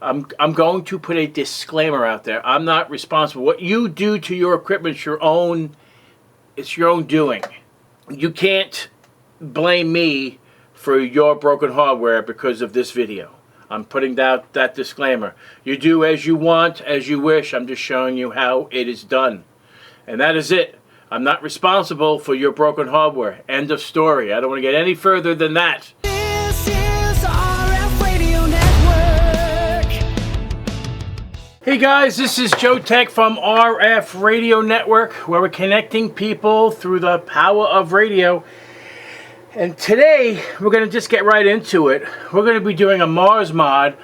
I'm going to put a disclaimer out there. I'm not responsible. What you do to your equipment is your own. It's your own doing. You can't blame me for your broken hardware because of this video. I'm putting out that disclaimer. You do as you want, as you wish. I'm just showing you how it is done. And that is it. I'm not responsible for your broken hardware. End of story. I don't want to get any further than that. This is RF Radio Network. Hey guys, this is Joe Tech from RF Radio Network, where we're connecting people through the power of radio. And today, we're going to just get right into it. We're going to be doing a Mars mod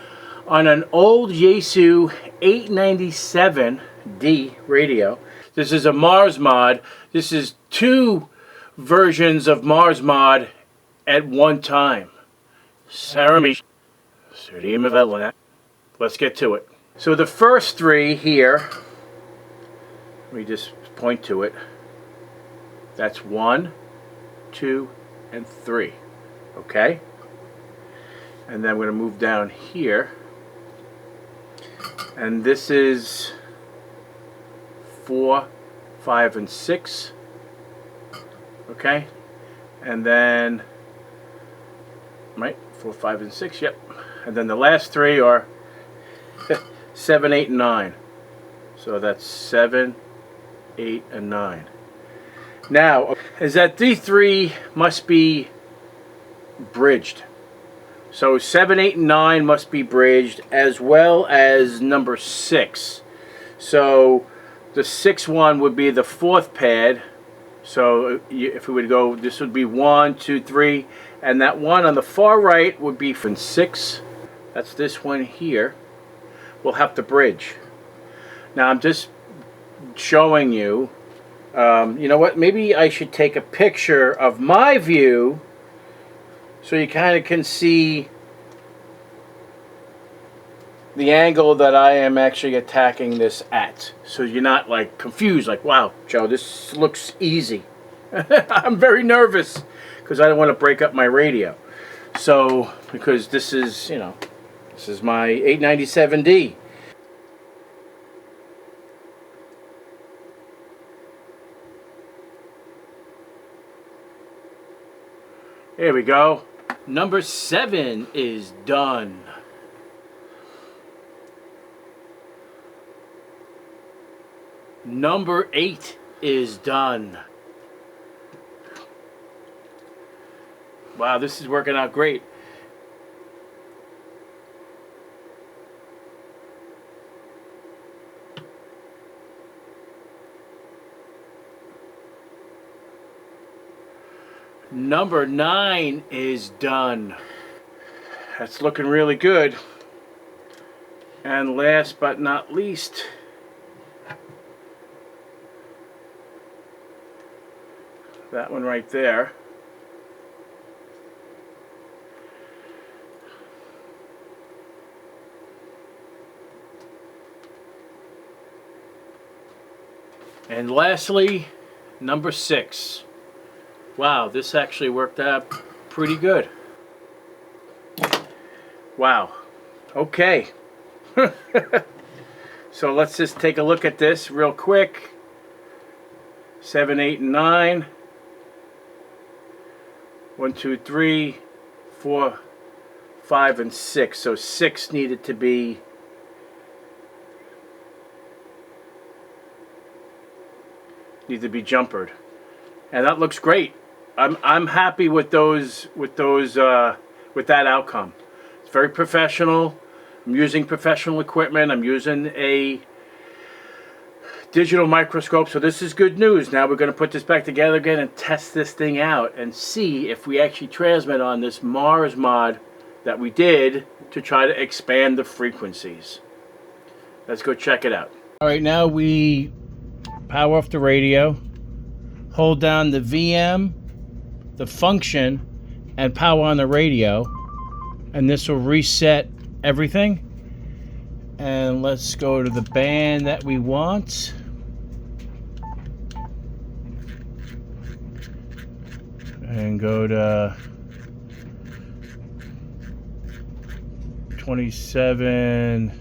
on an old Yaesu FT-897D radio. This is a Mars mod. This is two versions of Mars mod at one time. Let's get to it. So the first three here, let me just point to it. That's 1, 2, and 3. Okay? And then we're going to move down here. And this is 4, 5, and 6. Okay? And then, right, 4, 5, and 6, yep. And then the last three are 7, 8, and 9. So that's 7, 8, and 9. Now, is that these three must be bridged. So 7, 8, and 9 must be bridged, as well as number 6. So the 6th one would be the 4th pad. So if we would go, this would be 1, 2, 3, and that one on the far right would be from 6. That's this one here. We'll have to bridge. Now I'm just showing you. You know what? Maybe I should take a picture of my view so you kind of can see the angle that I am actually attacking this at. So you're not like confused, like, wow, Joe, this looks easy. I'm very nervous because I don't want to break up my radio. So, because this is, you know, this is my 897D. There we go. Number 7 is done. Number 8 is done. Wow, this is working out great. Number 9 is done. That's looking really good. And last but not least, that one right there. And lastly, number 6. Wow, this actually worked out pretty good. Wow. Okay. So let's just take a look at this real quick. 7, 8, and 9. 1, 2, 3, 4, 5, and 6. So 6 needed to be jumpered, and that looks great. I'm happy with those with that outcome. It's very professional. I'm using professional equipment. I'm using a digital microscope, so this is good news. Now we're going to put this back together again and test this thing out and see if we actually transmit on this Mars mod that we did to try to expand the frequencies. Let's go check it out. All right, now we power off the radio, hold down the VM, the function, and power on the radio, and this will reset everything. And let's go to the band that we want. And go to FT-897D.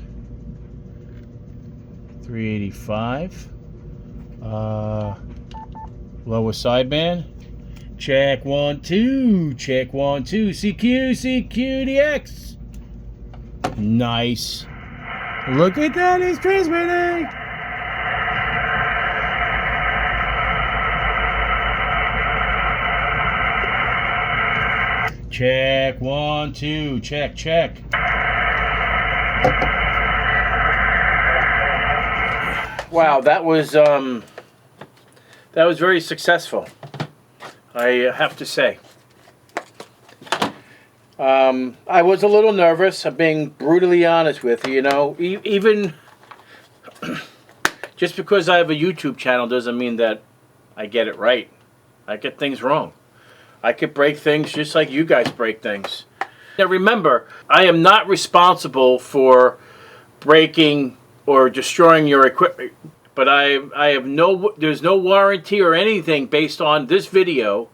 Lower sideband. Check 1 2. Check 1 2. CQ DX. Nice. Look at that, it's transmitting. Check 1 2. Check. Wow, that was very successful, I have to say. I was a little nervous. I'm being brutally honest with you. You know, even just because I have a YouTube channel doesn't mean that I get it right. I get things wrong. I could break things just like you guys break things. Now remember, I am not responsible for breaking or destroying your equipment, but I have there's no warranty or anything based on this video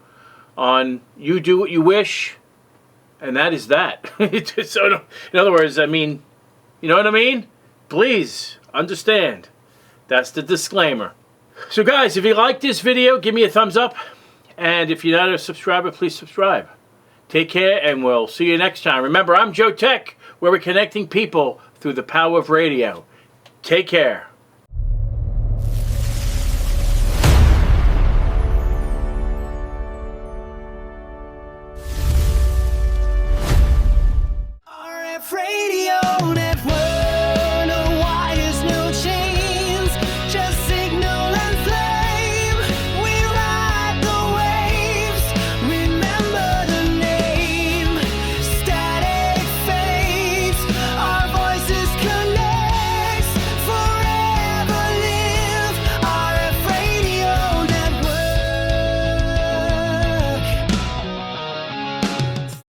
on you do what you wish, and that is that. So in other words, I mean, you know what I mean? Please understand. That's the disclaimer. So guys, if you like this video, give me a thumbs up. And if you're not a subscriber, please subscribe. Take care, and we'll see you next time. Remember, I'm Joe Tech, where we're connecting people through the power of radio. Take care.